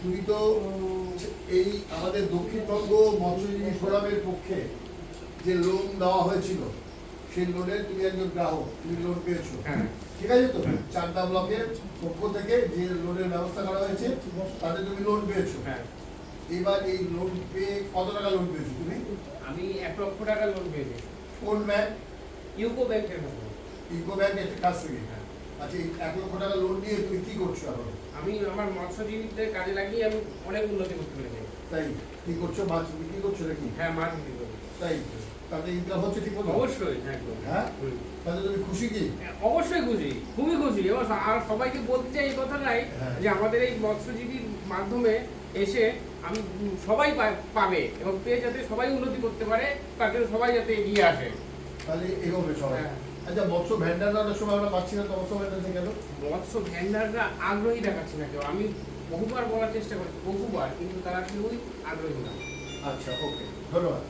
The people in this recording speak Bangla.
তুই তো এই আমাদের দক্ষিণবঙ্গ মৎস্যজীবী ফোরামের পক্ষে যে লোন দেওয়া হয়েছিল সেই লোনের তুমি একজন গ্রাহক, তুমি লোন পেয়েছো, ঠিক আছে তো? চাকদা ব্লকের পক্ষ থেকে যে লোনের ব্যবস্থা করা হয়েছে তাতে তুমি লোন পেয়েছো। এবার এই লোন পেয়ে কত টাকা লোন পেয়েছো তুমি? আমি 1 লক্ষ টাকা লোন পেয়েছি। কোন ব্যাংক? ইউকো ব্যাংকের মধ্যে। ইউকো ব্যাংকের কাছ থেকে? আচ্ছা, এই 1 লক্ষ টাকা লোন নিয়ে তুমি কি করছো এখন? আমি আমার মৎস্যজীবীদের কাজে লাগিয়ে আমি অনেক উন্নতি করতে পেরেছি। তাই কি করছো? মাছ বিক্রি করছো নাকি? হ্যাঁ, মাছ বিক্রি করি। তাই তাতে ইনকাম হচ্ছে ঠিক মতো? অবশ্যই, একদম। হ্যাঁ, তাতে তুমি খুশি কি? অবশ্যই খুশি, খুবই খুশি। এবং আর সবাইকে বলতে চাই এই কথাটাই যে আমাদের এই মৎস্যজীবীর মাধ্যমে এসে আমি সবাই পাবে এবং পেয়ে যাতে সবাই উন্নতি করতে পারে, তার জন্য সবাই যাতে এগিয়ে আসে। তাহলে এগোবে সবাই। আচ্ছা, মৎস্য ভ্যান্ডারদের সময় আমরা পাচ্ছি না, তো মৎস্য ভ্যান্ডার কেন? মৎস্য ভ্যান্ডাররা আগ্রহী দেখাচ্ছে না কেউ। আমি বহুবার বলার চেষ্টা করি, বহুবার, কিন্তু তারা কেউই আগ্রহী না। আচ্ছা, ওকে, ধন্যবাদ।